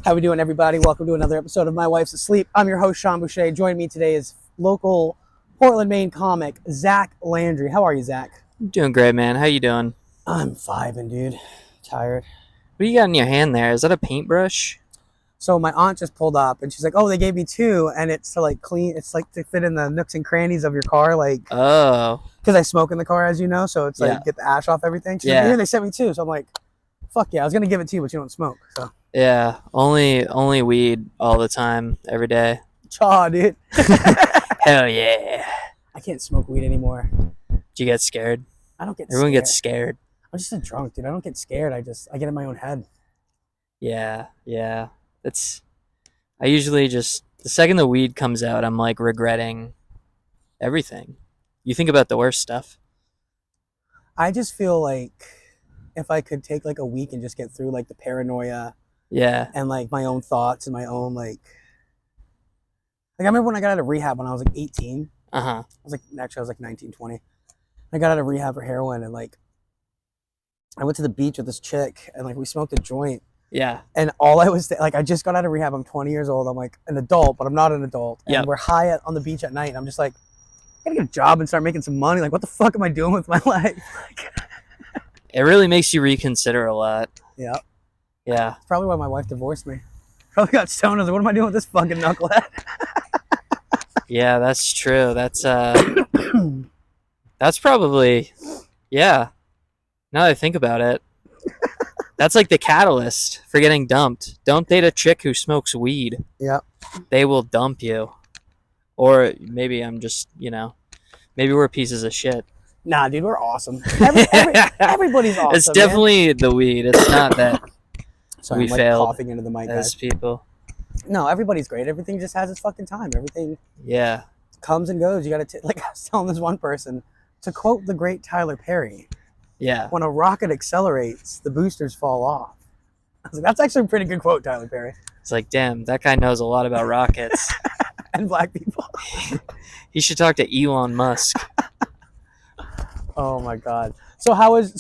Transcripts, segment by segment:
How we doing, everybody? Welcome to another episode of My Wife's Asleep. I'm your host, Sean Boucher. Joining me today is local Portland, Maine comic, Zach Landry. How are you, Zach? I'm doing great, man. How you doing? I'm vibing, dude. Tired. What do you got in your hand there? Is that a paintbrush? So my aunt just pulled up, and she's like, "Oh, they gave me two, and it's to like clean. It's like to fit in the nooks and crannies of your car, like Oh, because I smoke in the car, as you know. So it's like yeah. get the ash off everything. She's like, Yeah. "Here, they sent me two." So I'm like, "Fuck yeah!" I was gonna give it to you, but you don't smoke, so Yeah. Only weed all the time, every day. chaw, dude. Hell yeah. I can't smoke weed anymore. Do you get scared? I don't get. Everyone scared. gets scared. I'm just a drunk, dude. I don't get scared. I get in my own head. Yeah. I usually just, the second the weed comes out, I'm like regretting everything. You think about the worst stuff. I just feel like if I could take like a week and just get through like the paranoia Yeah. and like my own thoughts and my own like I remember when I got out of rehab when I was like 18. Uh-huh. I was like 19, 20. I got out of rehab for heroin and like I went to the beach with this chick and like we smoked a joint. Yeah. And all I was like, I just got out of rehab. I'm 20 years old. I'm like an adult, but I'm not an adult. And Yep. we're high on the beach at night. And I'm just like, I gotta get a job and start making some money. Like, what the fuck am I doing with my life? It really makes you reconsider a lot. Yeah. Yeah. It's probably why my wife divorced me. Probably got stoned. I was like, what am I doing with this fucking knucklehead? Yeah, that's true. That's probably, yeah. Now that I think about it, that's like the catalyst for getting dumped. Don't date a chick who smokes weed. Yeah. They will dump you. Or maybe I'm just, maybe we're pieces of shit. Nah, dude, we're awesome. Everybody's awesome. It's definitely the weed. It's not that Sorry, we I'm like failed coughing into the mic, as guys. people. No, everybody's great. Everything just has its fucking time. Everything Yeah. comes and goes. You gotta like I was telling this one person, to quote the great Tyler Perry, Yeah. when a rocket accelerates, the boosters fall off. I was like, that's actually a pretty good quote, Tyler Perry. It's like, damn, that guy knows a lot about rockets. And black people. He should talk to Elon Musk. Oh my god. So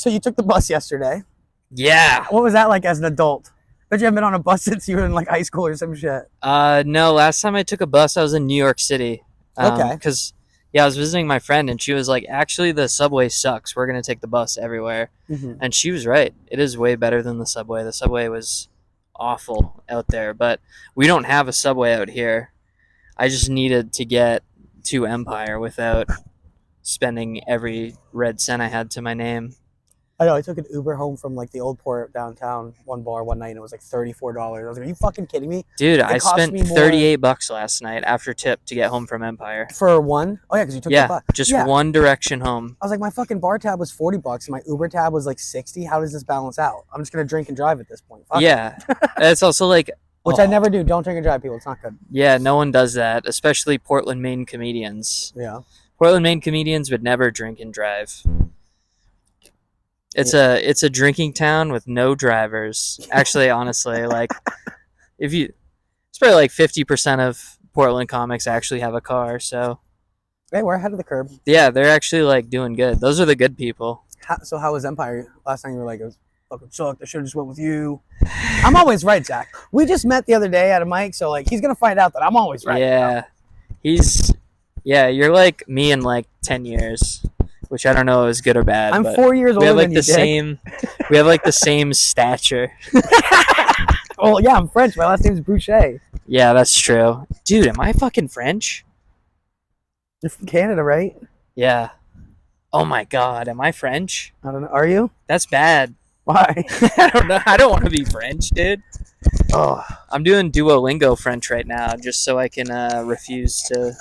you took the bus yesterday. Yeah. What was that like as an adult? Bet you haven't been on a bus since you were in like high school or some shit. No, last time I took a bus, I was in New York City. Okay. Because, I was visiting my friend, and she was like, actually, the subway sucks. We're going to take the bus everywhere. Mm-hmm. And she was right. It is way better than the subway. The subway was awful out there, but we don't have a subway out here. I just needed to get to Empire without spending every red cent I had to my name. I know, I took an Uber home from like the old port downtown, one bar one night, and it was like $34. I was like, are you fucking kidding me? Dude, I cost spent me more- $38 last night after tip to get home from Empire. For one? Oh yeah, because you took the bus. Just Yeah. one direction home. I was like, my fucking bar tab was $40 and my Uber tab was like 60. How does this balance out? I'm just gonna drink and drive at this point. Fuck it. Yeah. It's also like, Which I never do. Don't drink and drive, people. It's not good. yeah, no one does that, especially Portland, Maine comedians. Yeah. Portland, Maine comedians would never drink and drive. It's a drinking town with no drivers. Actually, honestly, like it's probably like 50% of Portland comics actually have a car. So Hey, we're ahead of the curb. yeah, they're actually like doing good. Those are the good people. So how was Empire? Last time you were like, it was fucking sucked. I should have just went with you. I'm always right, Zach. We just met the other day at a mic, so like he's gonna find out that I'm always right. Yeah, you're like me in like 10 years, which I don't know is good or bad. I'm but 4 years we older have like than the you, same. We have like the same stature. Oh yeah, I'm French. My last name's Boucher. Yeah, that's true. Dude, am I fucking French? You're from Canada, right? Yeah. Oh my god, am I French? I don't know. Are you? That's bad. Why? I don't know. I don't want to be French, dude. Oh, I'm doing Duolingo French right now just so I can refuse to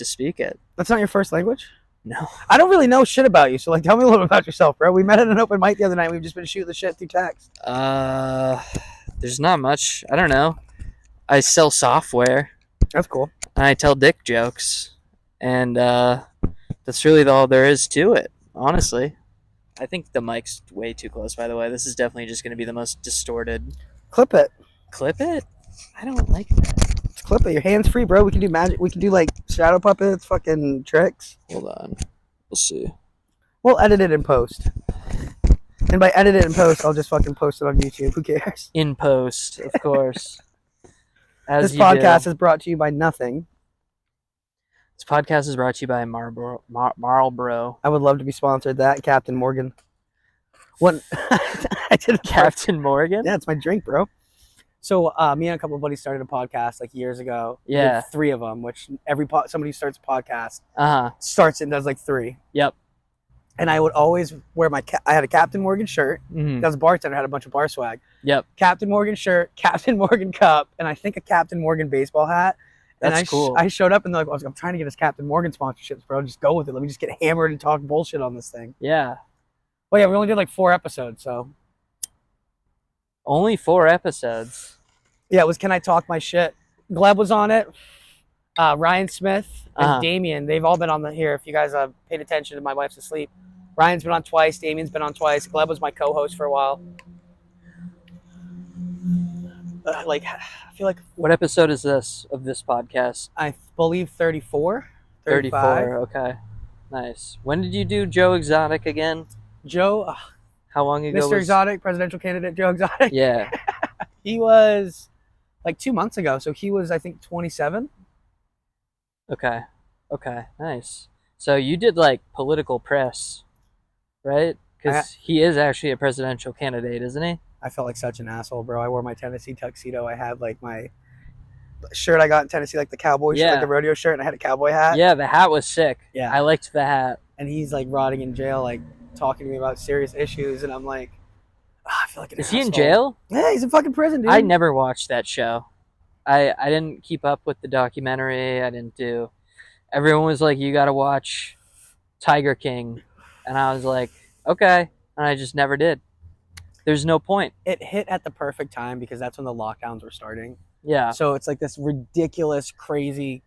speak it. that's not your first language? No. I don't really know shit about you, so like tell me a little bit about yourself, bro. We met at an open mic the other night. We've just been shooting the shit through text. There's not much. I don't know. I sell software That's cool. and I tell dick jokes, and that's really all there is to it, honestly. I think the mic's way too close, by the way. This is definitely just going to be the most distorted. Clip it. Clip it? I don't like that. Just clip it. Your hands free, bro. We can do magic. We can do like shadow puppets, fucking tricks. Hold on. We'll see. We'll edit it in post. And by edit it and post, I'll just fucking post it on YouTube. Who cares? In post, of course. As This you podcast do. is brought to you by nothing. This podcast is brought to you by Marlboro. I would love to be sponsored. That Captain Morgan. What? I did it Captain Morgan? Yeah, it's my drink, bro. So me and a couple of buddies started a podcast like years ago. We Yeah. did 3 of them, which somebody who starts a podcast starts and does like 3. Yep. And I would always wear I had a Captain Morgan shirt. Mm-hmm. I was a bartender, had a bunch of bar swag. Yep. Captain Morgan shirt, Captain Morgan cup, and I think a Captain Morgan baseball hat. That's cool. I showed up and they're like, I'm trying to get us Captain Morgan sponsorships, bro. Just go with it. Let me just get hammered and talk bullshit on this thing. Yeah. Well, yeah, we only did like 4 episodes, so. Only 4 episodes. Yeah, it was Can I Talk My Shit? Gleb was on it. Ryan Smith and Damien, they've all been on here. If you guys paid attention to My Wife's Asleep. Ryan's been on twice. Damien's been on twice. Gleb was my co-host for a while. I feel like... What episode is this of this podcast? I believe 34. 34, okay. Nice. When did you do Joe Exotic again? Joe... How long ago Mr. Exotic, presidential candidate Joe Exotic. Yeah. He was like 2 months ago, so he was, I think, 27. Okay, nice. So you did like political press, right? Because he is actually a presidential candidate, isn't he? I felt like such an asshole, bro. I wore my Tennessee tuxedo. I had like my shirt I got in Tennessee, like the cowboy shirt, like the rodeo shirt, and I had a cowboy hat. Yeah, the hat was sick. Yeah. I liked the hat. And he's like rotting in jail, like talking to me about serious issues, and I'm like, I feel like an Is asshole. he in jail? Yeah, he's in fucking prison, dude. I never watched that show. I didn't keep up with the documentary. I didn't do... Everyone was like, you gotta watch Tiger King. And I was like, okay. And I just never did. There's no point. It hit at the perfect time because that's when the lockdowns were starting. Yeah. So it's like this ridiculous, crazy,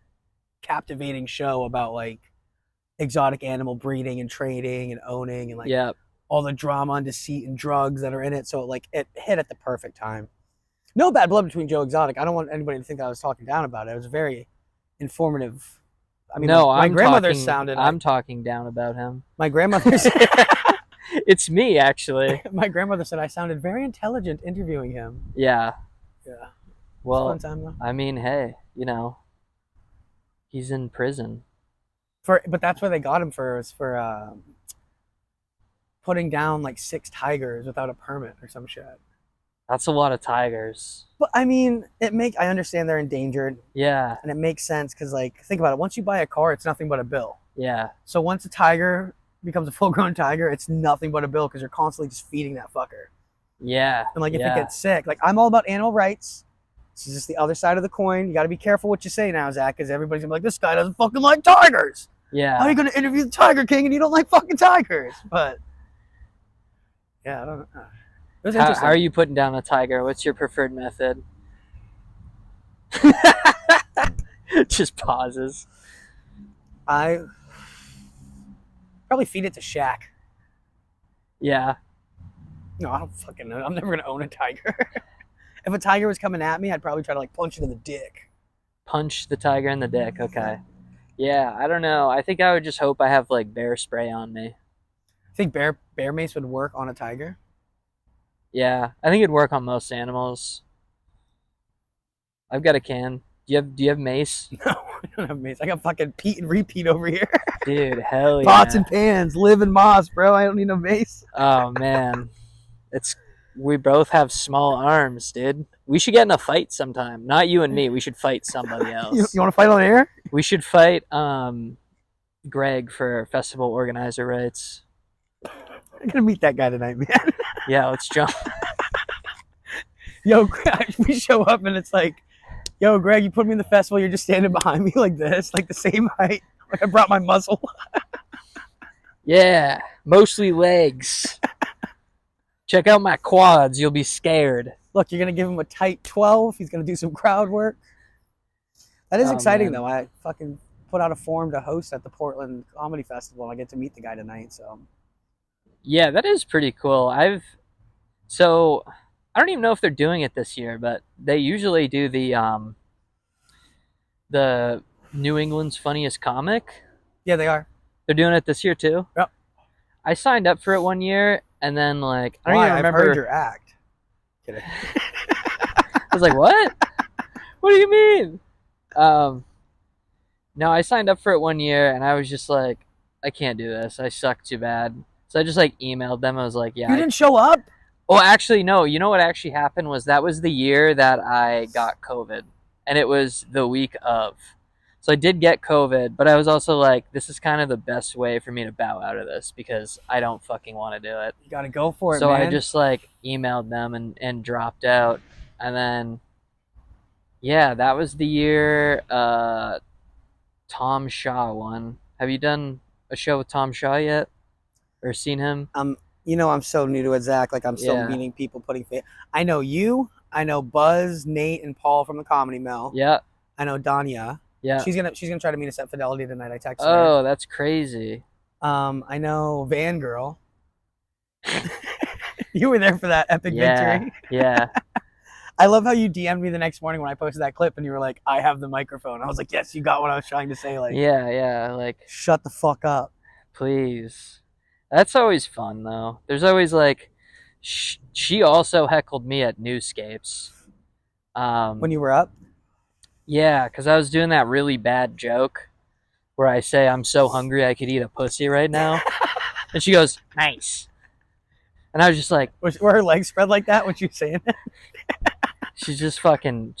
captivating show about like exotic animal breeding and trading and owning and like all the drama and deceit and drugs that are in it. So like it hit at the perfect time. No bad blood between Joe Exotic. I don't want anybody to think I was talking down about it. It was very informative. I mean, no, my grandmother sounded. I'm talking down about him. My grandmother said, it's me, actually. My grandmother said I sounded very intelligent interviewing him. Yeah. Yeah. Well, fun time, though. I mean, hey, he's in prison. But that's where they got him for putting down like 6 tigers without a permit or some shit. That's a lot of tigers. But I mean, I understand they're endangered. Yeah. And it makes sense because, like, think about it. Once you buy a car, it's nothing but a bill. Yeah. So once a tiger becomes a full-grown tiger, it's nothing but a bill because you're constantly just feeding that fucker. Yeah. And like, if it gets sick, like, I'm all about animal rights. This is just the other side of the coin. You got to be careful what you say now, Zach, because everybody's gonna be like, this guy doesn't fucking like tigers. Yeah. How are you gonna interview the Tiger King and you don't like fucking tigers? But yeah, I don't know. It was interesting. How are you putting down a tiger? What's your preferred method? Just pauses. I probably feed it to Shaq. Yeah. No, I don't fucking know. I'm never gonna own a tiger. If a tiger was coming at me, I'd probably try to like punch it in the dick. Punch the tiger in the dick. Okay. Yeah, I don't know. I think I would just hope I have like bear spray on me. I think bear mace would work on a tiger. Yeah, I think it'd work on most animals. I've got a can. Do you have mace? No, I don't have mace. I got fucking Pete and repeat over here. Dude, hell yeah. Pots and pans, live in moss, bro. I don't need no mace. Oh man. We both have small arms, dude. We should get in a fight sometime. Not you and me. We should fight somebody else. You want to fight on the air? We should fight Greg for festival organizer rights. I'm gonna meet that guy tonight, man. Yeah, let's jump. Yo, we show up and it's like, yo, Greg, you put me in the festival. You're just standing behind me like this, like the same height. Like I brought my muzzle. Yeah, mostly legs. Check out my quads. You'll be scared. Look, you're gonna give him a tight 12. He's gonna do some crowd work. That is exciting, though. I fucking put out a form to host at the Portland Comedy Festival, and I get to meet the guy tonight. So. Yeah, that is pretty cool. I don't even know if they're doing it this year, but they usually do the New England's Funniest Comic. Yeah, they are. They're doing it this year too. Yep. I signed up for it one year, And then like I don't Why? even remember. I've heard your act. Kidding. I was like, what? What do you mean? No, I signed up for it 1 year, and I was just like, I can't do this. I suck too bad. So I just like emailed them. I was like, yeah. You didn't show up? Oh, actually, no. You know what actually happened was that was the year that I got COVID, and it was the week of. So I did get COVID, but I was also like, this is kind of the best way for me to bow out of this because I don't fucking want to do it. You got to go for it, so man. I just like emailed them and dropped out. And then, yeah, that was the year Tom Shaw won. Have you done a show with Tom Shaw yet? Or seen him? You know, I'm so new to it, Zach. Like, I'm still meeting people, putting faith. I know you. I know Buzz, Nate, and Paul from the Comedy Mill. Yeah. I know Danya. Yeah. She's gonna try to meet us at Fidelity tonight. I texted her. Oh, that's crazy. I know Van Girl. You were there for that epic victory. Yeah. I love how you DM'd me the next morning when I posted that clip, and you were like, "I have the microphone." I was like, "Yes, you got what I was trying to say." Like, yeah. Like, shut the fuck up, please. That's always fun, though. There's always like, she also heckled me at Newscapes. When you were up? Yeah, because I was doing that really bad joke where I say, I'm so hungry I could eat a pussy right now. And she goes, nice. And I was just like... Were her legs spread like that when she was saying that? She's just fucking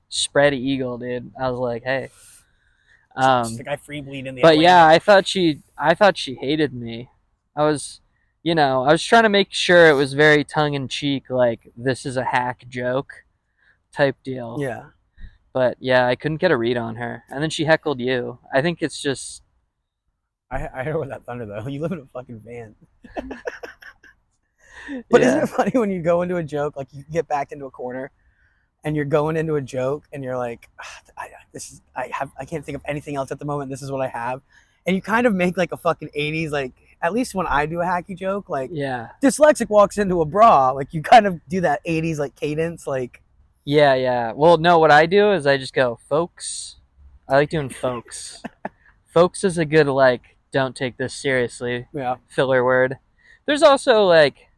spread eagle, dude. I was like, hey. The guy free bleed in the But yeah, I thought she hated me. I was trying to make sure it was very tongue-in-cheek, like, this is a hack joke type deal. Yeah. But yeah, I couldn't get a read on her. And then she heckled you. I think it's just... I heard with that thunder, though. You live in a fucking van. But isn't it funny when you go into a joke, like, you get backed into a corner, and you're going into a joke, and you're like, I can't think of anything else at the moment. This is what I have. And you kind of make, like, a fucking 80s, like, at least when I do a hacky joke, like, dyslexic walks into a bra. Like, you kind of do that 80s, like, cadence, like... Yeah. Well, no, what I do is I just go, folks. I like doing folks. Folks is a good, like, don't take this seriously filler word. There's also, like...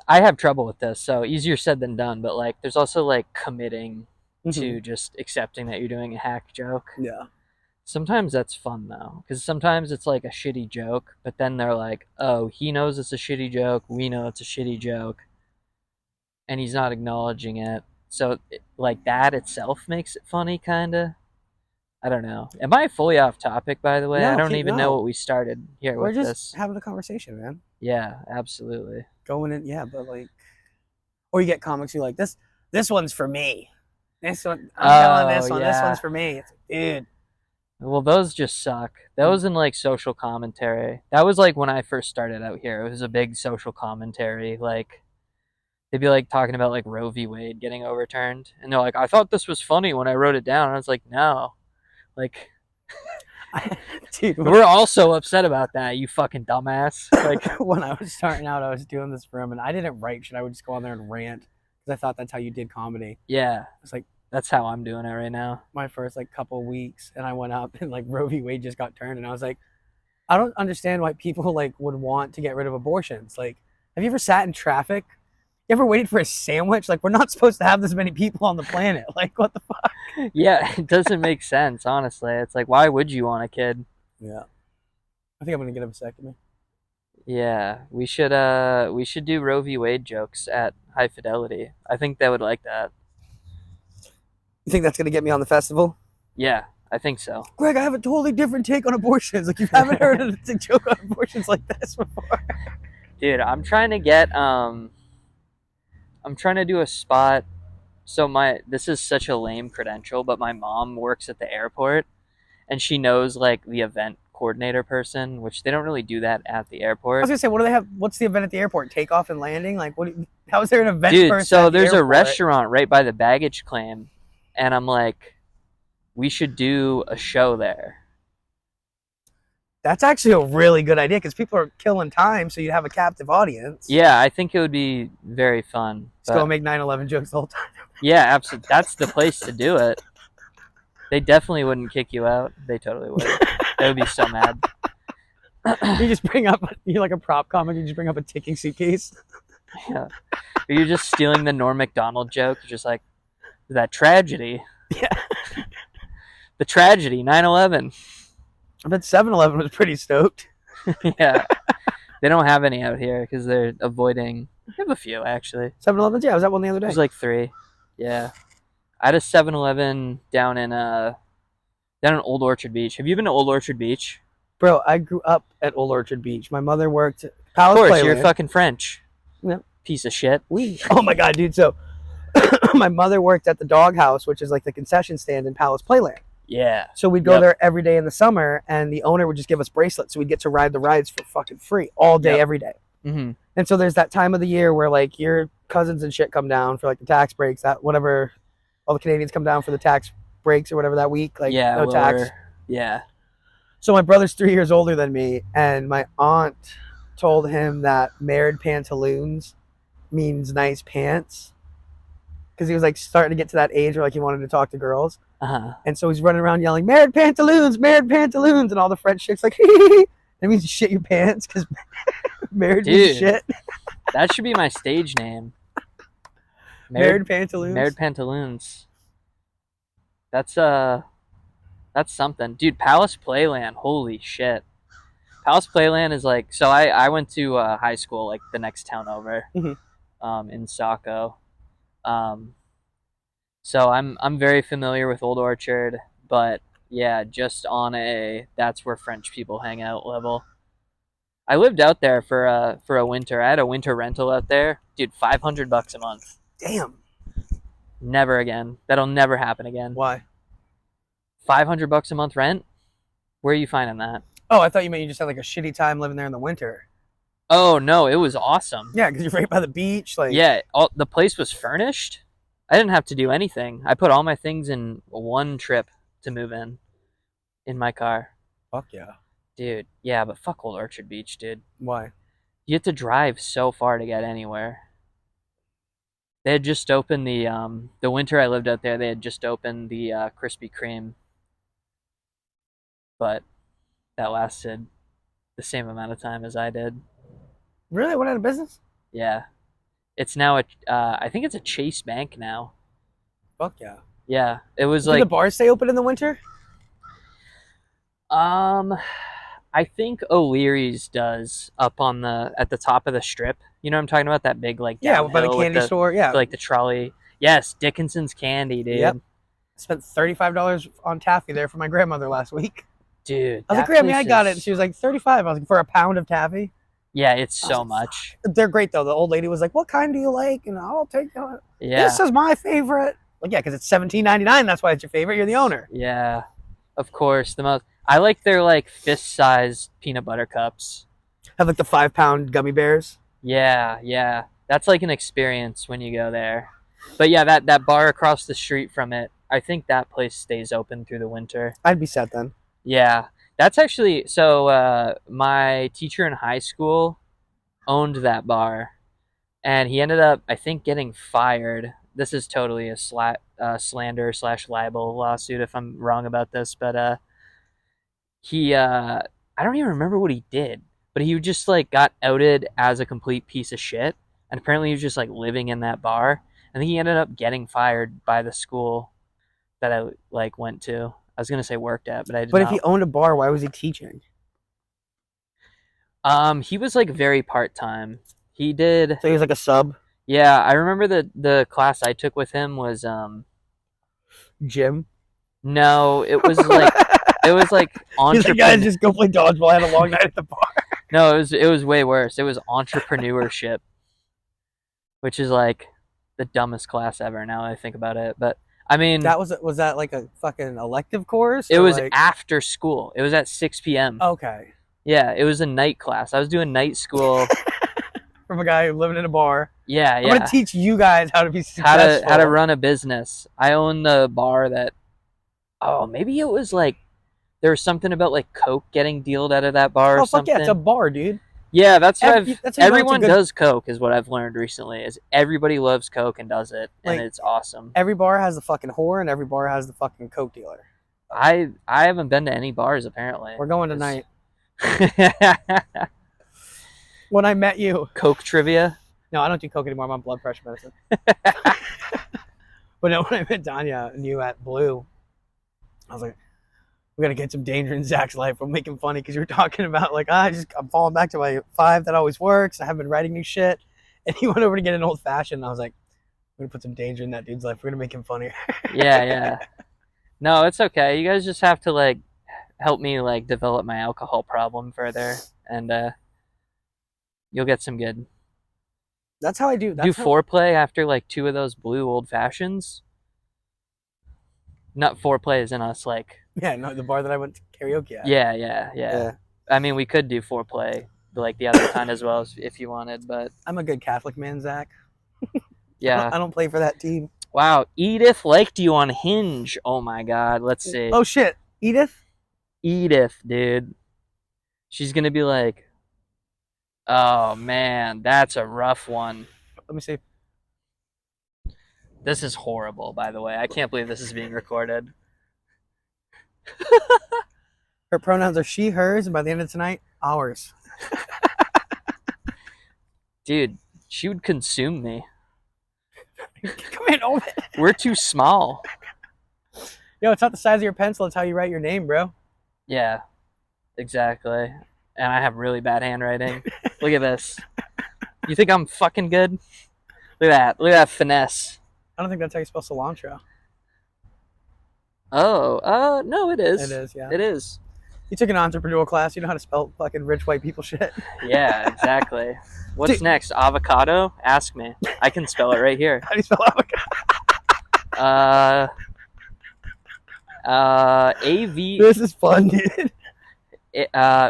I have trouble with this, so easier said than done, but, like, there's also, like, committing to just accepting that you're doing a hack joke. Yeah. Sometimes that's fun, though, because sometimes it's, like, a shitty joke, but then they're like, oh, he knows it's a shitty joke, we know it's a shitty joke, and he's not acknowledging it. So, like, that itself makes it funny, kind of. I don't know. Am I fully off topic, by the way? No, I don't even know what we started here with this. We're just having a conversation, man. Yeah, absolutely. Going in, but, like... Or you get comics who are like, this one's for me. This one, I'm telling this one, this one's for me. It's, dude. Well, those just suck. Those and, like, social commentary. That was, like, when I first started out here. It was a big social commentary, like... They'd be, like, talking about, like, Roe v. Wade getting overturned. And they're like, I thought this was funny when I wrote it down. And I was like, no. Like, dude, we're all so upset about that, you fucking dumbass. Like, when I was starting out, I was doing this for him, and I didn't write shit. I would just go on there and rant because I thought that's how you did comedy. Yeah. It's like, that's how I'm doing it right now. My first, like, couple weeks, and I went up, and, like, Roe v. Wade just got turned, and I was like, I don't understand why people, like, would want to get rid of abortions. Like, have you ever sat in traffic? You ever waited for a sandwich? Like, we're not supposed to have this many people on the planet. Like, what the fuck? Yeah, it doesn't make sense, honestly. It's like, why would you want a kid? Yeah. I think I'm going to get a vasectomy. Yeah, we should do Roe v. Wade jokes at High Fidelity. I think they would like that. You think that's going to get me on the festival? Yeah, I think so. Greg, I have a totally different take on abortions. Like, you haven't heard a joke on abortions like this before. Dude, I'm trying to get... I'm trying to do a spot. So this is such a lame credential, but my mom works at the airport, and she knows, like, the event coordinator person, which they don't really do that at the airport. I was gonna say, what do they have? What's the event at the airport? Takeoff and landing? Like, how is there an event? Dude, so there's a restaurant right by the baggage claim, and I'm like, we should do a show there. That's actually a really good idea because people are killing time, so you'd have a captive audience. Yeah, I think it would be very fun. Just go make 9/11 jokes the whole time. Yeah, absolutely. That's the place to do it. They definitely wouldn't kick you out. They totally would. They would be so mad. You just bring up, you're like a prop comic. You just bring up a ticking suitcase. Yeah. Or you're just stealing the Norm Macdonald joke. You're just like, that tragedy. Yeah. The tragedy, 9/11. I bet 7-Eleven was pretty stoked. Yeah. They don't have any out here because they're avoiding. They have a few, actually. 7-Eleven? Yeah, I was at one the other day. There's like 3. Yeah. I had a 7-Eleven down in Old Orchard Beach. Have you been to Old Orchard Beach? Bro, I grew up at Old Orchard Beach. My mother worked at Palace Of course, Playland. you're fucking French. Yep. Piece of shit. Oh my god, dude. So my mother worked at the doghouse, which is like the concession stand in Palace Playland. Yeah. So we'd go there every day in the summer, and the owner would just give us bracelets, so we'd get to ride the rides for fucking free all day, every day. Mm-hmm. And so there's that time of the year where like your cousins and shit come down for like the tax breaks, that whatever, all the Canadians come down for the tax breaks or whatever that week, like no tax. Yeah. So my brother's 3 years older than me, and my aunt told him that married pantaloons means nice pants, because he was like starting to get to that age where like he wanted to talk to girls. And so he's running around yelling, married pantaloons, and all the French chicks like, that means you shit your pants, because married means shit. That should be my stage name. Married pantaloons. Married pantaloons. That's something, dude. Palace Playland, holy shit. Palace Playland is like, so I went to high school like the next town over, in Saco. So I'm very familiar with Old Orchard, but yeah, just on a that's where French people hang out level. I lived out there for a winter. I had a winter rental out there, dude. $500 a month. Damn. Never again. That'll never happen again. Why? $500 a month rent? Where are you finding that? Oh, I thought you meant you just had like a shitty time living there in the winter. Oh no, it was awesome. Yeah, because you're right by the beach. Like, yeah, the place was furnished. I didn't have to do anything. I put all my things in one trip to move in my car. Fuck yeah. Dude, yeah, but fuck Old Orchard Beach, dude. Why? You have to drive so far to get anywhere. They had just opened the winter I lived out there, they had just opened the Krispy Kreme. But that lasted the same amount of time as I did. Really? It went out of business? Yeah. It's now I think it's a Chase Bank now. Fuck yeah. Yeah. It was Did the bars stay open in the winter? I think O'Leary's does up at the top of the strip. You know what I'm talking about? That big like by the candy store. Yeah. Like the trolley. Yes, Dickinson's Candy, dude. Yep. I spent $35 on taffy there for my grandmother last week. Dude. I was like, Grammy, I got it. And she was like, 35. I was like, for a pound of taffy? Yeah, it's so much. They're great though. The old lady was like, "What kind do you like?" And I'll take it. Yeah. This is my favorite. Like, yeah, because it's $17.99. That's why it's your favorite. You're the owner. Yeah, of course. I like their like fist-sized peanut butter cups. Have like the 5-pound gummy bears. Yeah. That's like an experience when you go there. But yeah, that bar across the street from it, I think that place stays open through the winter. I'd be set then. Yeah. That's actually, so my teacher in high school owned that bar, and he ended up, I think, getting fired. This is totally a slander / libel lawsuit if I'm wrong about this, but I don't even remember what he did, but he just like got outed as a complete piece of shit, and apparently he was just like living in that bar, and he ended up getting fired by the school that I like went to. I was gonna say worked at, but I did not. But if he owned a bar, why was he teaching? He was like very part-time. He did. So he was like a sub. Yeah, I remember the class I took with him was gym. No, it was like entrepreneurship. He's like, guys, just go play dodgeball. I had a long night at the bar. No, it was way worse. It was entrepreneurship, which is like the dumbest class ever. Now that I think about it, but. I mean, was that like a fucking elective course? It was like... after school. It was at 6 p.m. Okay. Yeah, it was a night class. I was doing night school from a guy living in a bar. Yeah. I'm gonna teach you guys how to be successful. How to run a business. I own the bar that. Oh, maybe it was like there was something about like Coke getting dealed out of that bar or something. Yeah, it's a bar, dude. Yeah, that's what everyone does Coke is what I've learned recently. Is everybody loves Coke and does it, and it's awesome. Every bar has the fucking whore, and every bar has the fucking Coke dealer. I haven't been to any bars apparently. We're going tonight. When I met you. Coke trivia? No, I don't do Coke anymore. I'm on blood pressure medicine. But no, when I met Danya and you at Blue, I was like, we got to get some danger in Zach's life. I'm making funny because you were talking about like, I'm falling back to my 5 that always works. I haven't been writing new shit. And he went over to get an old fashioned. And I was like, we're going to put some danger in that dude's life. We're going to make him funnier. Yeah. No, it's okay. You guys just have to like help me like develop my alcohol problem further, and you'll get some good. That's how I do. Do foreplay after like 2 of those blue old fashions. Not foreplay as in us like. Yeah, no, the bar that I went to karaoke at. Yeah. I mean, we could do foreplay like the other kind as well if you wanted, but I'm a good Catholic man, Zach. Yeah. I don't play for that team. Wow, Edith liked you on Hinge. Oh my god, let's see. Oh shit, Edith, dude. She's gonna be like, oh man, that's a rough one. Let me see. This is horrible, by the way. I can't believe this is being recorded. Her pronouns are she, hers, and by the end of tonight, ours. Dude, she would consume me. Come in, open. We're too small. Yo, it's not the size of your pencil, it's how you write your name, bro. Yeah, exactly. And I have really bad handwriting. Look at this. You think I'm fucking good? Look at that. Look at that finesse. I don't think that's how you spell cilantro. Oh, no, it is. It is, yeah. It is. You took an entrepreneurial class. You know how to spell fucking rich white people shit. Yeah, exactly. What's next? Avocado? Ask me. I can spell it right here. How do you spell avocado? A-V... This is fun, dude.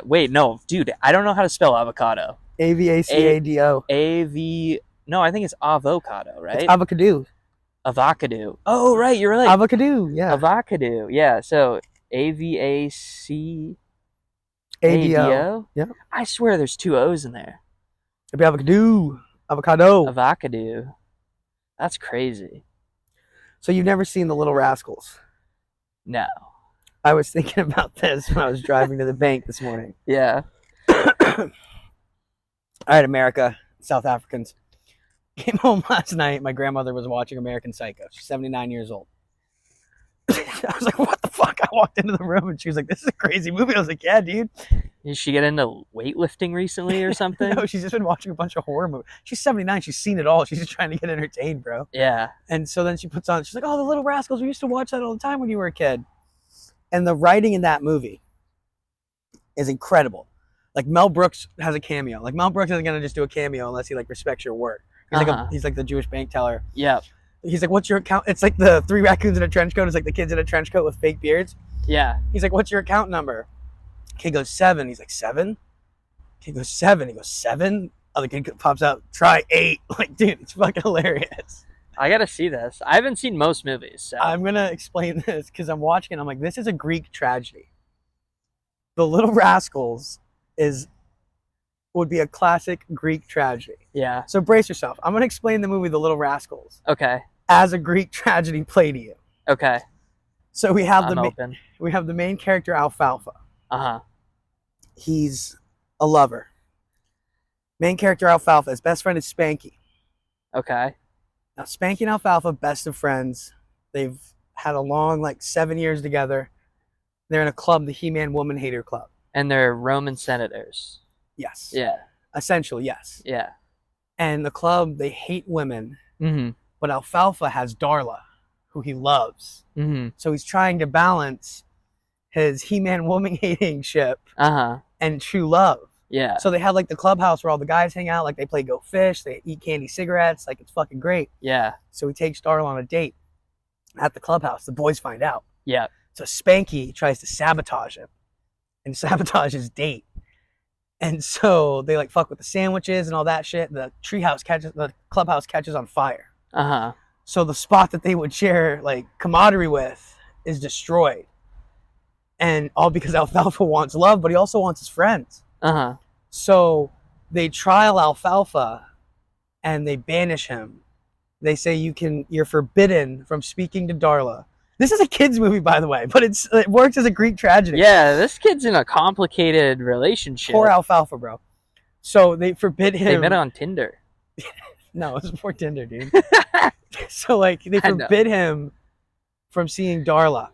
Wait, no. Dude, I don't know how to spell avocado. A-V-A-C-A-D-O. A-V... No, I think it's avocado, right? It's avocado. Avocado. Oh, right, you're right. Avocado, yeah. Avocado, yeah. So, A-V-A-C... A-D-O. Yeah. I swear there's 2 O's in there. It'd be avocado. Avocado. Avocado. That's crazy. So you've never seen The Little Rascals? No. I was thinking about this when I was driving to the bank this morning. Yeah. All right, America, South Africans. Came home last night. My grandmother was watching American Psycho. She's 79 years old. I was like, what the fuck? I walked into the room and she was like, this is a crazy movie. I was like, yeah, dude. Did she get into weightlifting recently or something? No, she's just been watching a bunch of horror movies. She's 79. She's seen it all. She's just trying to get entertained, bro. Yeah. And so then she puts on, she's like, oh, The Little Rascals. We used to watch that all the time when you were a kid. And the writing in that movie is incredible. Like Mel Brooks has a cameo. Like Mel Brooks isn't going to just do a cameo unless he like respects your work. He's like the Jewish bank teller. Yeah. He's like, what's your account? It's like the 3 raccoons in a trench coat. It's like the kids in a trench coat with fake beards. Yeah. He's like, what's your account number? Kid goes 7. He's like, 7? Kid goes 7. He goes 7. Other kid pops out, try 8. Like, dude, it's fucking hilarious. I gotta see this. I haven't seen most movies. So. I'm gonna explain this because I'm watching it. I'm like, this is a Greek tragedy. The Little Rascals would be a classic Greek tragedy. Yeah. So brace yourself. I'm gonna explain the movie The Little Rascals. Okay. As a Greek tragedy play to you. Okay. So we have the main character Alfalfa. Uh-huh. He's a lover. Main character Alfalfa, his best friend is Spanky. Okay. Now Spanky and Alfalfa, best of friends. They've had a long 7 years together. They're in a club, the He-Man Woman Hater Club. And they're Roman senators. Yes. Yeah. Essentially, yes. Yeah. And the club, they hate women. Mm-hmm. But Alfalfa has Darla, who he loves. Mm-hmm. So he's trying to balance his He-Man woman hating ship and true love. Yeah. So they have the clubhouse where all the guys hang out. They play Go Fish. They eat candy cigarettes. It's fucking great. Yeah. So he takes Darla on a date at the clubhouse. The boys find out. Yeah. So Spanky tries to sabotage him and sabotage his date. And so they fuck with the sandwiches and all that shit. The clubhouse catches on fire. Uh-huh. So the spot that they would share camaraderie with is destroyed. And all because Alfalfa wants love, but he also wants his friends. Uh-huh. So they trial Alfalfa and they banish him. They say you're forbidden from speaking to Darla. This is a kid's movie, by the way, but it works as a Greek tragedy. Yeah, this kid's in a complicated relationship. Poor Alfalfa, bro. So they forbid him. They met on Tinder. No, it was before Tinder, dude. So like they forbid him from seeing Darla,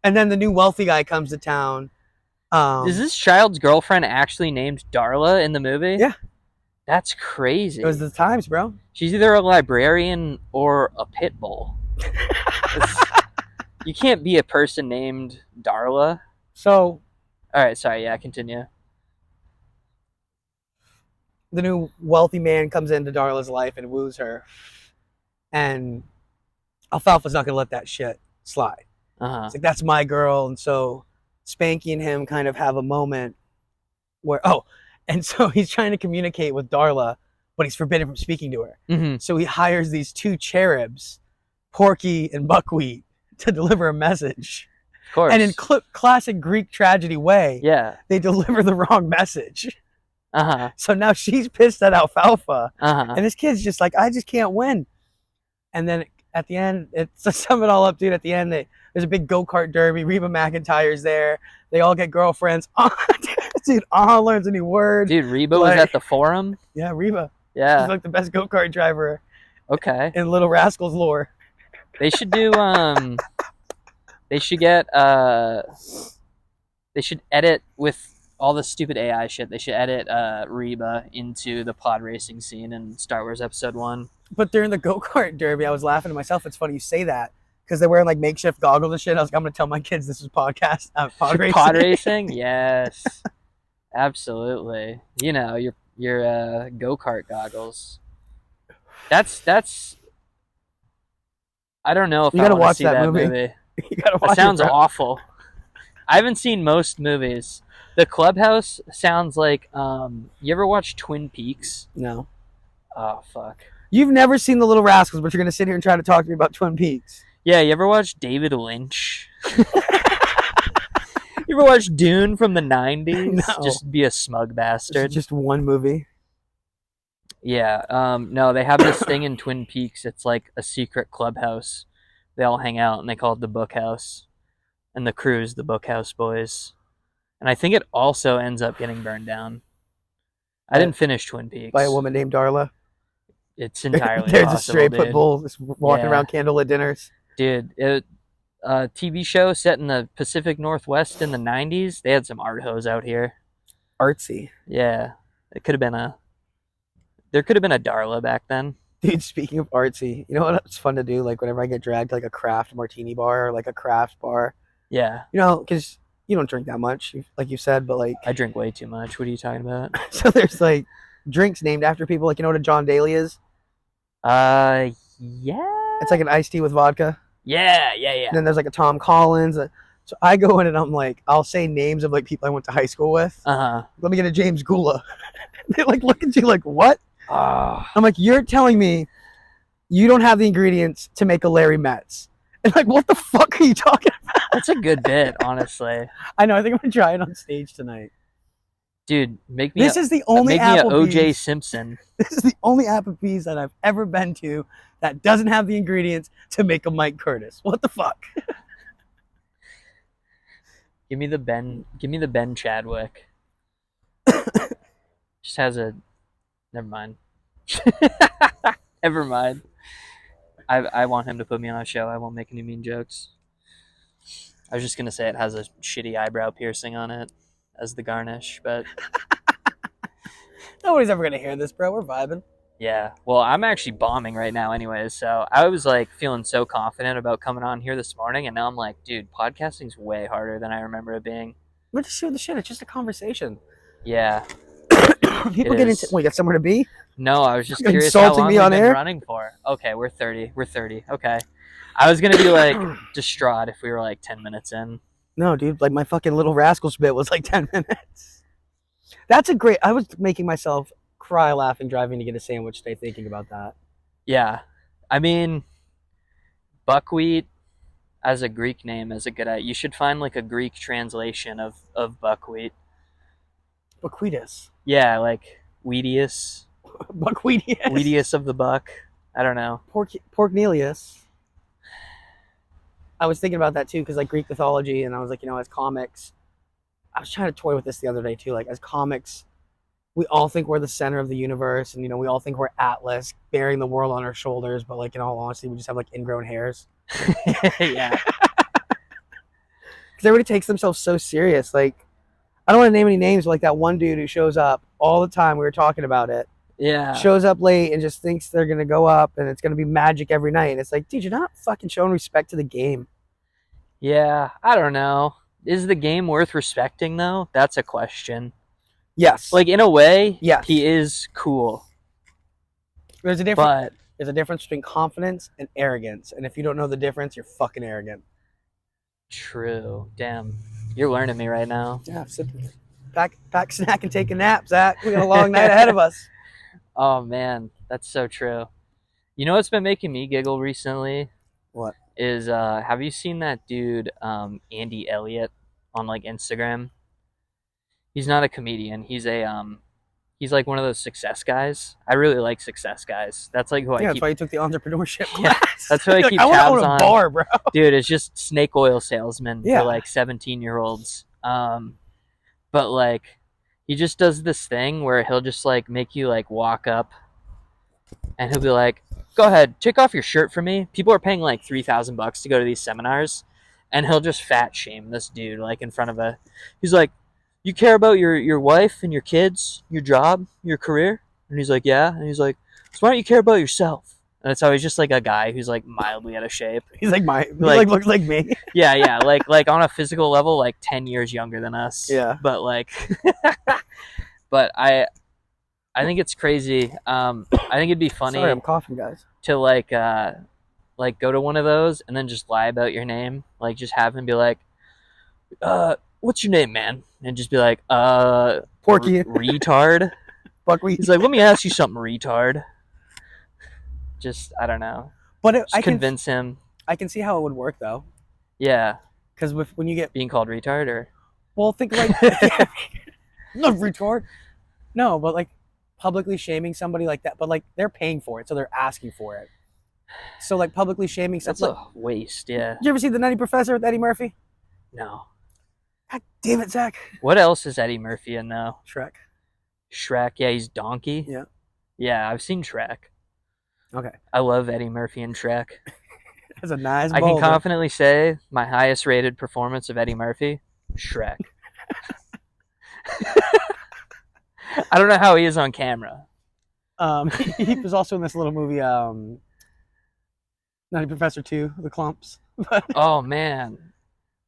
and then the new wealthy guy comes to town. Is this child's girlfriend actually named Darla in the movie? Yeah. That's crazy. It was the times, bro. She's either a librarian or a pit bull. You can't be a person named Darla. So, all right, sorry, yeah, continue. The new wealthy man comes into Darla's life and woos her, and Alfalfa's not gonna let that shit slide. It's like, that's my girl, and so Spanky and him kind of have a moment where and so he's trying to communicate with Darla, but he's forbidden from speaking to her. Mm-hmm. So he hires these two cherubs, Porky and Buckwheat, to deliver a message. Of course. And in classic Greek tragedy way, yeah, they deliver the wrong message. Uh-huh. So now she's pissed at Alfalfa. Uh-huh. And this kid's just like, I just can't win. And then at the end, to sum it all up, dude, at the end, there's a big go-kart derby. Reba McEntire's there. They all get girlfriends. Dude, learns a new word. Dude, Reba was at the forum? Yeah, Reba. Yeah. She's like the best go-kart driver. Okay. In Little Rascals lore. They should do, they should get, they should edit with all the stupid AI shit. They should edit Reba into the pod racing scene in Star Wars Episode 1. But during the go-kart derby, I was laughing to myself. It's funny you say that, because they're wearing like makeshift goggles and shit. I was like, I'm going to tell my kids this is pod racing. Pod racing? Yes. Absolutely. You know, your go-kart goggles. That's I don't know if I want to see that movie. You gotta watch it. That sounds awful. I haven't seen most movies. The Clubhouse sounds like you ever watch Twin Peaks? No. Oh fuck. You've never seen The Little Rascals, but you're gonna sit here and try to talk to me about Twin Peaks. Yeah, you ever watch David Lynch? You ever watch Dune from the 90s? No. Just be a smug bastard. It's just one movie. Yeah. No, they have this thing in Twin Peaks. It's like a secret clubhouse. They all hang out, and they call it the Bookhouse. And the crew's the Bookhouse Boys. And I think it also ends up getting burned down. I didn't finish Twin Peaks. By a woman named Darla? It's entirely There's possible, a straight dude. pit bull just walking around candlelit dinners. Dude, a TV show set in the Pacific Northwest in the 90s. They had some art hoes out here. Artsy. Yeah. It could have been there could have been a Darla back then. Dude, speaking of artsy, you know what it's fun to do? Like whenever I get dragged to like a craft martini bar or like a craft bar. Yeah. You know, because you don't drink that much, like you said, but like... I drink way too much. What are you talking about? So there's like drinks named after people. Like, you know what a John Daly is? Yeah. It's like an iced tea with vodka. Yeah. And then there's like a Tom Collins. So I go in and I'm like, I'll say names of like people I went to high school with. Uh-huh. Let me get a James Gula. They like look at you like, what? I'm like, you're telling me you don't have the ingredients to make a Larry Metz. And like, what the fuck are you talking about? That's a good bit, honestly. I know. I think I'm gonna try it on stage tonight. Dude, make me. This is the only OJ Simpson. This is the only Applebee's that I've ever been to that doesn't have the ingredients to make a Mike Curtis. What the fuck? Give me the Ben Chadwick. Just has a. Never mind. Never mind. I want him to put me on a show. I won't make any mean jokes. I was just gonna say it has a shitty eyebrow piercing on it as the garnish, but nobody's ever gonna hear this, bro. We're vibing. Yeah. Well, I'm actually bombing right now, anyways. So I was like feeling so confident about coming on here this morning, and now I'm like, dude, podcasting's way harder than I remember it being. We're just shooting the shit. It's just a conversation. Yeah. People get into. Well, you got somewhere to be? No, I was just curious how long we've been running for. Okay, we're 30. Okay. I was gonna be like distraught if we were like 10 minutes in. No, dude. Like my fucking Little Rascals bit was like 10 minutes. That's a great. I was making myself cry laughing driving to get a sandwich today thinking about that. Yeah. I mean, buckwheat as a Greek name is a good idea. You should find like a Greek translation of buckwheat. Buckwheatus. Yeah, like Wheatius. Buckwheatius. Wheatius of the buck. I don't know. Porknelius. I was thinking about that too, because like Greek mythology, and I was like, as comics, I was trying to toy with this the other day too. Like as comics, we all think we're the center of the universe, and we all think we're Atlas bearing the world on our shoulders. But like in all honesty, we just have like ingrown hairs. Yeah. Because everybody takes themselves so serious. Like I don't want to name any names, but like that one dude who shows up all the time. We were talking about it. Yeah. Shows up late and just thinks they're gonna go up and it's gonna be magic every night. And it's like, dude, you're not fucking showing respect to the game. Yeah, I don't know. Is the game worth respecting though? That's a question. Yes. Like in a way, yes, he is cool. There's a difference between confidence and arrogance. And if you don't know the difference, you're fucking arrogant. True. Damn. You're learning me right now. Yeah, pack a snack and take a nap, Zach. We got a long night ahead of us. Oh man, that's so true. You know what's been making me giggle recently? What? Is have you seen that dude Andy Elliott on like Instagram? He's not a comedian. He's like one of those success guys. I really like success guys. That's like who I keep. That's why you took the entrepreneurship class. That's why I keep tabs on. I want to own a bar, bro. Dude, it's just snake oil salesman for like 17-year-olds. But like he just does this thing where he'll just like make you like walk up and he'll be like, go ahead, take off your shirt for me. People are paying like $3,000 to go to these seminars, and he'll just fat shame this dude like in front of he's like, you care about your wife and your kids, your job, your career? And he's like, yeah. And he's like, so why don't you care about yourself? And it's always just like a guy who's like mildly out of shape. He's like looks like me. Yeah, like on a physical level, like 10 years younger than us. Yeah. But like, but I think it's crazy. I think it'd be funny. Sorry, I'm coughing, guys. To like go to one of those and then just lie about your name. Like just have him be like, what's your name, man? And just be like, Porky. Retard. Buckwheat. He's like, let me ask you something, retard. Just, I don't know. But I convince him. I can see how it would work, though. Yeah. Because when you get... Being called retard, or... Well, think like... Not retard. No, but like publicly shaming somebody like that. But like they're paying for it, so they're asking for it. So like publicly shaming something... That's a waste, yeah. Did you ever see The Nutty Professor with Eddie Murphy? No. God damn it, Zach. What else is Eddie Murphy in, though? Shrek, yeah, he's Donkey. Yeah. Yeah, I've seen Shrek. Okay. I love Eddie Murphy and Shrek. That's a nice I can confidently say my highest rated performance of Eddie Murphy, Shrek. I don't know how he is on camera. He was also in this little movie, Nutty Professor 2, The Clumps. Oh, man.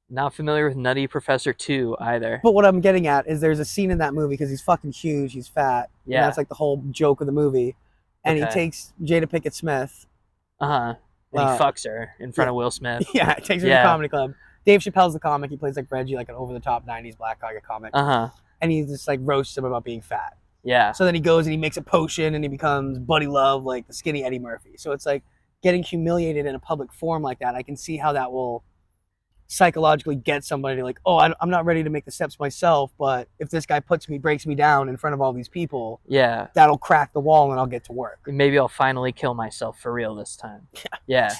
Not familiar with Nutty Professor 2 either. But what I'm getting at is there's a scene in that movie because he's fucking huge, he's fat. Yeah. And that's like the whole joke of the movie. And he takes Jada Pinkett Smith. And he fucks her in front of Will Smith. Yeah, takes her to the comedy club. Dave Chappelle's the comic. He plays like Reggie, like an over-the-top 90s black guy comic. And he just like roasts him about being fat. Yeah. So then he goes and he makes a potion and he becomes Buddy Love, like the skinny Eddie Murphy. So it's like getting humiliated in a public forum like that. I can see how that will psychologically get somebody to like, oh, I'm not ready to make the steps myself, but if this guy breaks me down in front of all these people, yeah, that'll crack the wall and I'll get to work. Maybe I'll finally kill myself for real this time. Yeah.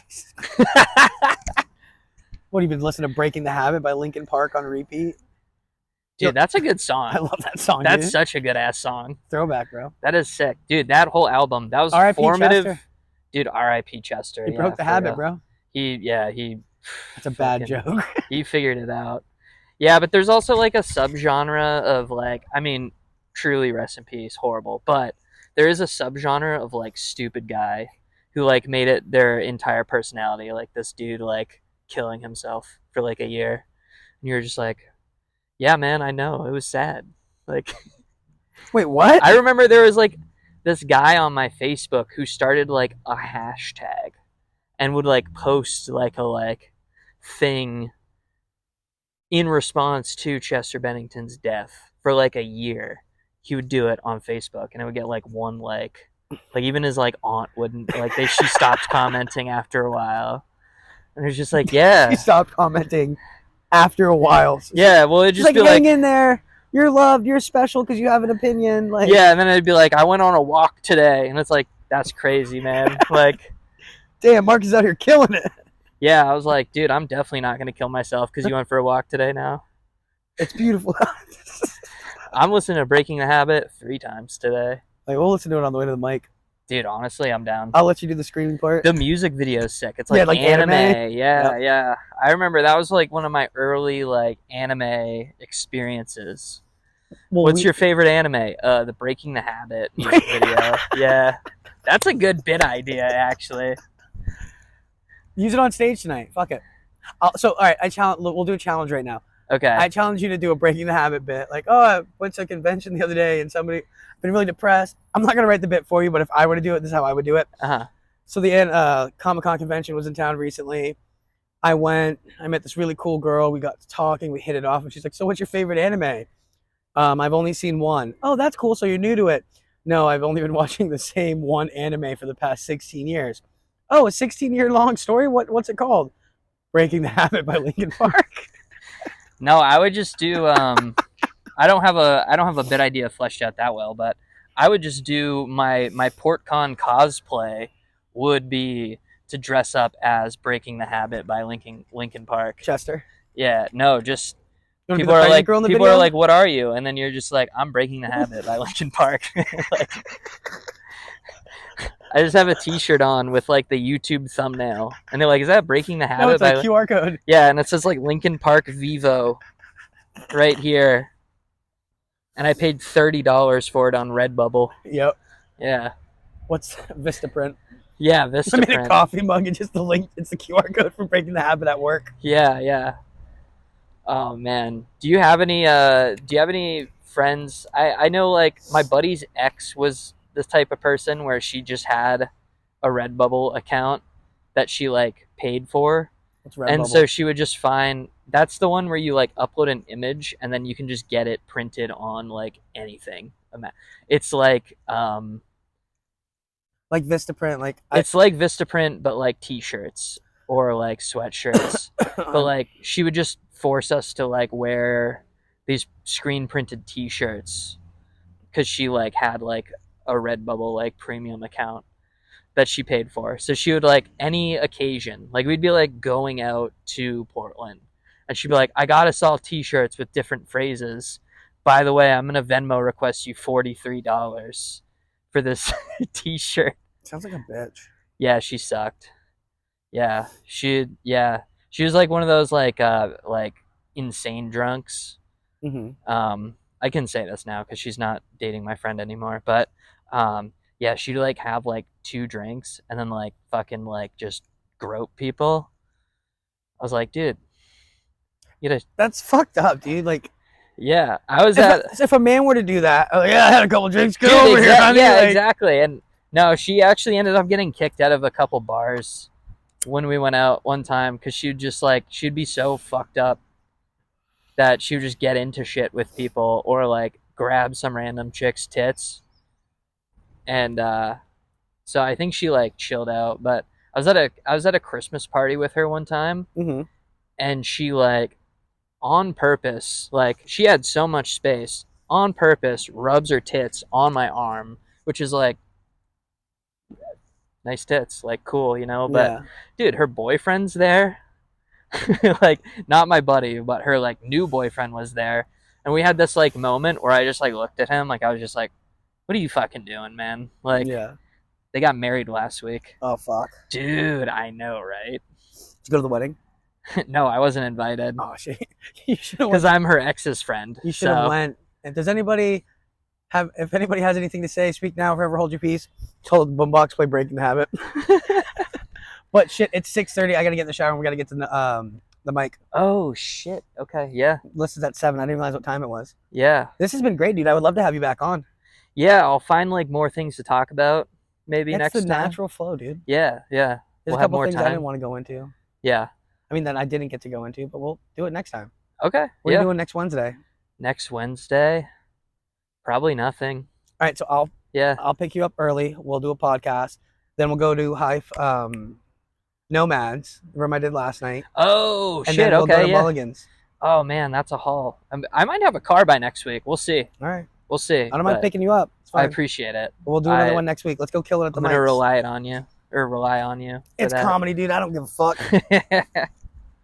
What, have you been listening to Breaking the Habit by Linkin Park on repeat? Dude, that's a good song. I love that song. That's such a good ass song. Throwback, bro. That is sick. Dude, that whole album, that was R.I.P. formative. Chester. Dude, R.I.P. Chester. He broke the habit, bro. That's a bad joke. He figured it out. Yeah, but there's also like a subgenre of like, I mean, truly rest in peace, horrible. But there is a subgenre of like stupid guy who like made it their entire personality. Like this dude like killing himself for like a year. And you're just like, yeah, man, I know. It was sad. Like, wait, what? I remember there was like this guy on my Facebook who started like a hashtag and would like post like a thing in response to Chester Bennington's death for like a year. He would do it on Facebook and it would get like one like even his like aunt wouldn't like she stopped commenting after a while. And it was just like, yeah. He stopped commenting after a while. So yeah, well, it'd just like, be hang in there. You're loved. You're special because you have an opinion. Like, yeah, and then it'd be like, I went on a walk today. And it's like, that's crazy, man. Like, damn, Mark is out here killing it. Yeah, I was like, dude, I'm definitely not gonna kill myself because you went for a walk today. Now It's beautiful. I'm listening to Breaking the Habit 3 times today. Like, we'll listen to it on the way to the mic. Dude, honestly, I'm down. I'll let you do the screaming part. The music video is sick. It's like, anime. Yeah, yeah. I remember that was like one of my early like anime experiences. Well, what's your favorite anime? The Breaking the Habit music video. Yeah. That's a good bit idea, actually. Use it on stage tonight. Fuck it. So, all right, we'll do a challenge right now. Okay. I challenge you to do a Breaking the Habit bit. Like, oh, I went to a convention the other day and somebody been really depressed. I'm not gonna write the bit for you, but if I were to do it, this is how I would do it. So the Comic-Con convention was in town recently. I met this really cool girl. We got to talking. We hit it off, and she's like, "So, what's your favorite anime?" I've only seen one. Oh, that's cool. So you're new to it? No, I've only been watching the same one anime for the past 16 years. Oh, a 16-year long story? What's it called? Breaking the Habit by Linkin Park. No, I would just do I don't have a bit idea fleshed out that well, but I would just do my PortCon cosplay would be to dress up as Breaking the Habit by Linkin Park. Chester. Yeah, no, just people are like, what are you? And then you're just like, I'm Breaking the Habit by Linkin Park. Like, I just have a T-shirt on with like the YouTube thumbnail, and they're like, "Is that Breaking the Habit?" No, it's a QR code. Yeah, and it says like Linkin Park Vivo right here, and I paid $30 for it on Redbubble. Yep. Yeah. What's Vistaprint? Yeah, Vistaprint. I made a coffee mug and just the link. It's the QR code for Breaking the Habit at work. Yeah, yeah. Oh man, do you have any friends? I know like my buddy's ex was this type of person where she just had a Redbubble account that she like paid for, and so she would just find, that's the one where you like upload an image and then you can just get it printed on like anything. It's like Vistaprint, it's like Vistaprint but like t-shirts or like sweatshirts. But like she would just force us to like wear these screen printed t-shirts because she like had like a Redbubble like premium account that she paid for. So she would like any occasion, like we'd be like going out to Portland and she'd be like, I got us all t-shirts with different phrases. By the way, I'm gonna Venmo request you $43 for this t-shirt. Sounds like a bitch. Yeah, she sucked. Yeah, she was like one of those like insane drunks. I can say this now because she's not dating my friend anymore, but yeah, she'd like have like 2 drinks and then like fucking like just grope people. I was like, dude, that's fucked up, dude. Like, yeah, I was if a man were to do that, I had a couple drinks, get over here, honey. Yeah, exactly. And no, she actually ended up getting kicked out of a couple bars when we went out one time because she'd be so fucked up that she would just get into shit with people or like grab some random chick's tits. And so I think she like chilled out. But I was at a Christmas party with her one time, and she like on purpose, like she had so much space, on purpose rubs her tits on my arm, which is like, nice tits, like cool, you know. But dude, her boyfriend's there. Like not my buddy, but her like new boyfriend was there, and we had this like moment where I just like looked at him, like I was just like, what are you fucking doing, man? Like, they got married last week. Oh fuck, dude, I know, right? Did you go to the wedding? No, I wasn't invited. Oh shit, you should have, because I'm her ex's friend. You should have went. And if anybody has anything to say, speak now, forever hold your peace. Told Boombox play Breaking the Habit. But shit, it's 6:30. I gotta get in the shower and we gotta get to the mic. Oh shit. Okay, yeah. List is at 7. I didn't realize what time it was. Yeah. This has been great, dude. I would love to have you back on. Yeah, I'll find like more things to talk about maybe next time. It's the natural flow, dude. Yeah, yeah. There's a couple things I didn't want to go into. Yeah. I mean, that I didn't get to go into, but we'll do it next time. Okay. What are you doing next Wednesday? Next Wednesday? Probably nothing. All right, so I'll pick you up early. We'll do a podcast. Then we'll go to Nomads, the room I did last night. Oh, and shit, then we'll okay, go to Mulligan's. Oh, man, that's a haul. I might have a car by next week. We'll see. All right. We'll see. I don't mind picking you up. I appreciate it. We'll do another one next week. Let's go kill it at the mics. I'm going to rely it on you. or rely on you. It's that. comedy, dude. I don't give a fuck.